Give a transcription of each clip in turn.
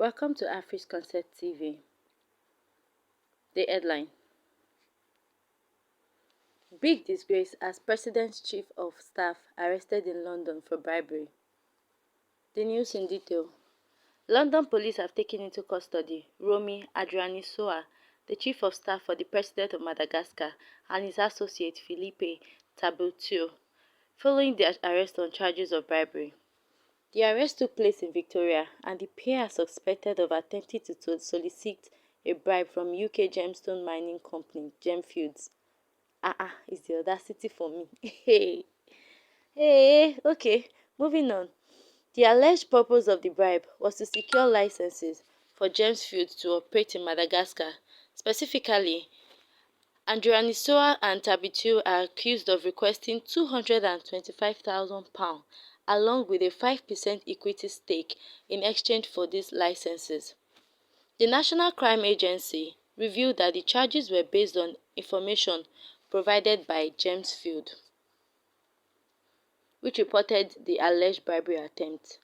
Welcome to Arréstéd TV. The headline: Big disgrace as President's Chief of Staff arrested in London for bribery. The news in detail. London police have taken into custody Romy Adrianissoa, the Chief of Staff for the President of Madagascar, and his associate Philippe Tabuteau, following their arrest on charges of bribery. The arrest took place in Victoria, and the pair are suspected of attempting to solicit a bribe from UK gemstone mining company Gemfields. Is the audacity for me. Okay, moving on. The alleged purpose of the bribe was to secure licenses for Gemfields to operate in Madagascar. Specifically, Adrianissoa and Tabuteau are accused of requesting £225,000 along with a 5% equity stake in exchange for these licenses. The National Crime Agency revealed that the charges were based on information provided by Gemfields, which reported the alleged bribery attempt.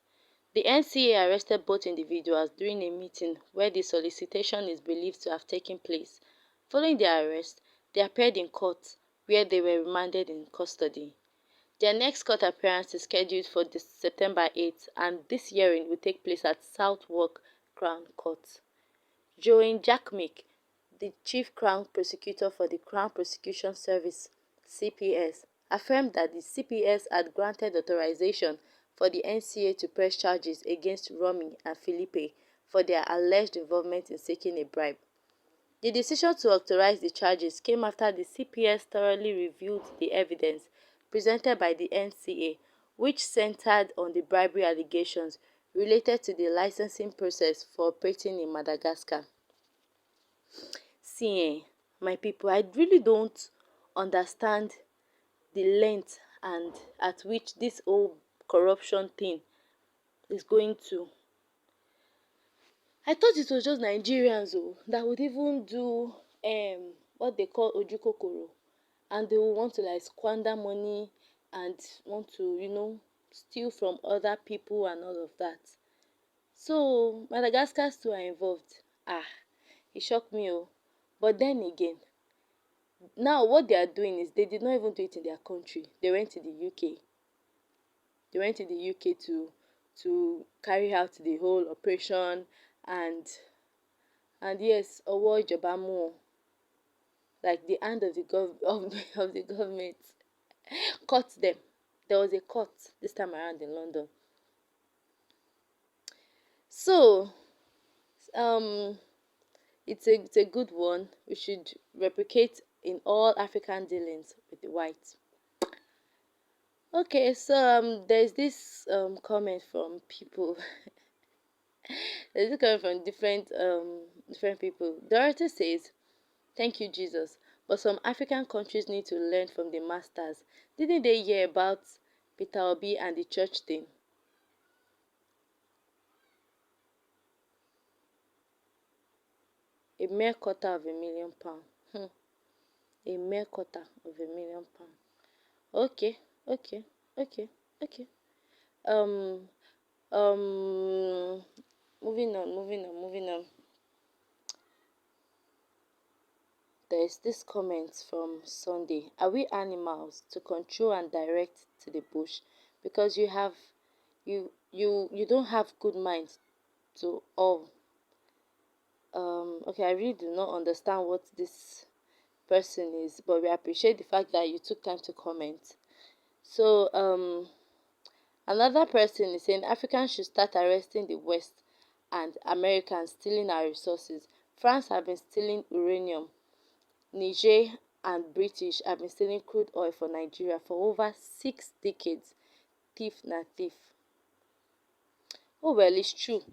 The NCA arrested both individuals during a meeting where the solicitation is believed to have taken place. Following their arrest, they appeared in court, where they were remanded in custody. Their next court appearance is scheduled for September 8th, and this hearing will take place at Southwark Crown Court. Breãkïñg, the Chief Crown Prosecutor for the Crown Prosecution Service (CPS), affirmed that the CPS had granted authorization for the NCA to press charges against Romy and Philippe for their alleged involvement in seeking a bribe. The decision to authorize the charges came after the CPS thoroughly reviewed the evidence presented by the NCA, which centered on the bribery allegations related to the licensing process for operating in Madagascar. See, my people, I really don't understand the length and at which this whole corruption thing is going to. I thought it was just Nigerians that would even do what they call ojukokoro, and they will want to like squander money and want to steal from other people and all of that. So Madagascars too are involved. It shocked me. But then again, now what they are doing is they did not even do it in their country. They went to the UK. They went to the UK to carry out the whole operation, and yes, Owo Ijobamu, like the hand of the of the government caught them. There was a court this time around in London. So it's a good one. We should replicate in all African dealings with the whites. Okay, so there's this comment from people. There's this comment from different people. Dorothy says, "Thank you, Jesus. But some African countries need to learn from the masters. Didn't they hear about Peter Obi and the church thing?" A mere £250,000. A mere £250,000. Okay. Moving on. There's this comment from Sunday. Are we animals to control and direct to the bush? Because you don't have good minds to all. Okay, I really do not understand what this person is, but we appreciate the fact that you took time to comment. So another person is saying Africans should start arresting the West and Americans stealing our resources. France have been stealing uranium. Niger and British have been stealing crude oil for Nigeria for over 6 decades. Thief na thief. Oh well, it's true.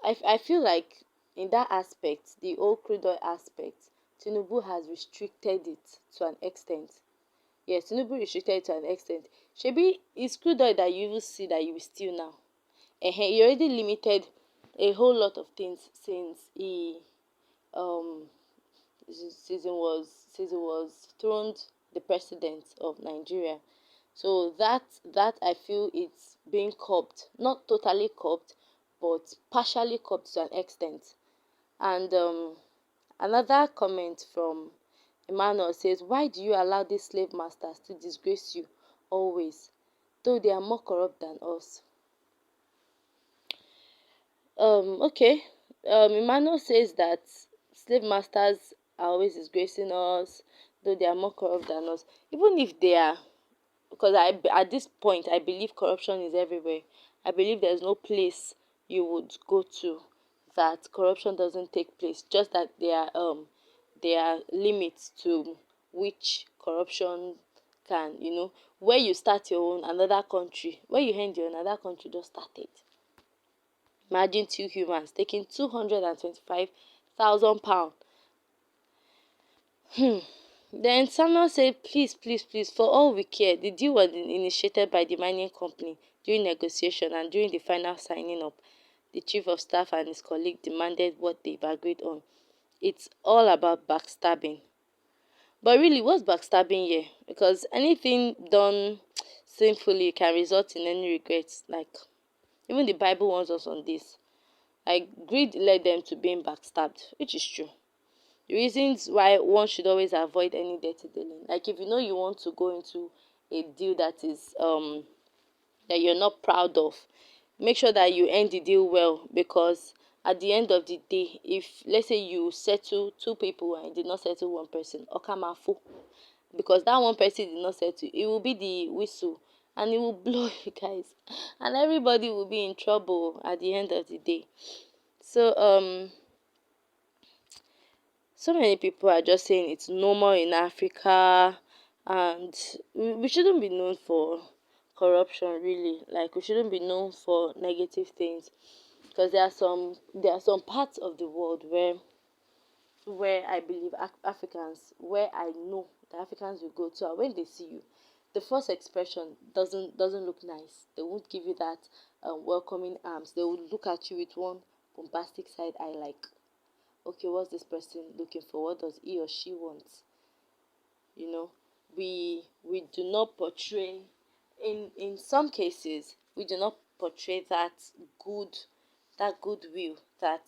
I feel like in that aspect, the old crude oil aspect, Tinubu has restricted it to an extent. Yes, Tinubu restricted it to an extent. Shebi, it's crude oil that you will see that you will steal now. He already limited a whole lot of things since he was throned the president of Nigeria. So that I feel it's being curbed, not totally curbed, but partially corrupt to an extent. And another comment from Emmanuel says, why do you allow these slave masters to disgrace you always, though they are more corrupt than us? Okay. Emmanuel says that slave masters are always disgracing us, though they are more corrupt than us. Even if they are, because at this point, I believe corruption is everywhere. I believe there's no place you would go to that corruption doesn't take place. Just that there are limits to which corruption can, where you start your own, another country, where you end your own, another country just started. Imagine two humans taking 225,000 pounds. Then Samuel said, please, please, please, for all we care, the deal was initiated by the mining company during negotiation, and during the final signing up, the chief of staff and his colleague demanded what they've agreed on. It's all about backstabbing. But really, what's backstabbing here? Because anything done sinfully can result in any regrets. Like, even the Bible warns us on this. Like, greed led them to being backstabbed, which is true. The reasons why one should always avoid any dirty dealing. Like, if you know you want to go into a deal that is that you're not proud of, make sure that you end the deal well, because at the end of the day, if let's say you settle two people and you did not settle one person, okamafu, because that one person did not settle, it will be the whistle and it will blow you guys, and everybody will be in trouble at the end of the day. So so many people are just saying it's normal in Africa, and we shouldn't be known for corruption, really. Like, we shouldn't be known for negative things, because there are some parts of the world where I believe Africans, where I know the Africans will go to, and when they see you, the first expression doesn't look nice. They won't give you that welcoming arms. They will look at you with one bombastic side eye, like, okay, what's this person looking for? What does he or she want? You know, we do not portray, in some cases, we do not portray good that goodwill that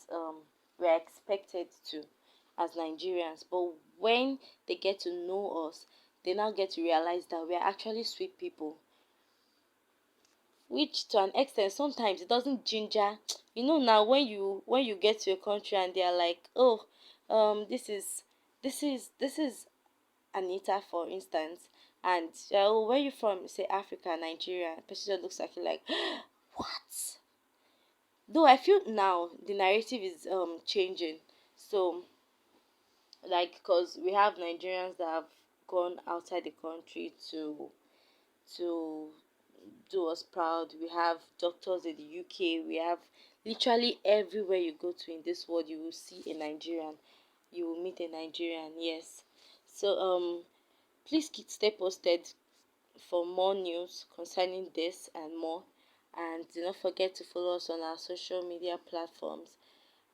we're expected to as Nigerians. But when they get to know us, they now get to realize that we are actually sweet people, which to an extent sometimes it doesn't ginger. Now when you get to a country and they are like, oh, this is Anita, for instance, and oh, where you from? You say Africa, Nigeria. The person just looks at you like, what? Though I feel now the narrative is changing. So, like, because we have Nigerians that have gone outside the country to do us proud. We have doctors in the UK. We have literally everywhere you go to in this world, you will see a Nigerian. You will meet a Nigerian. Yes. So please stay posted for more news concerning this and more. And do not forget to follow us on our social media platforms.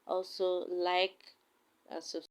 Also, like and subscribe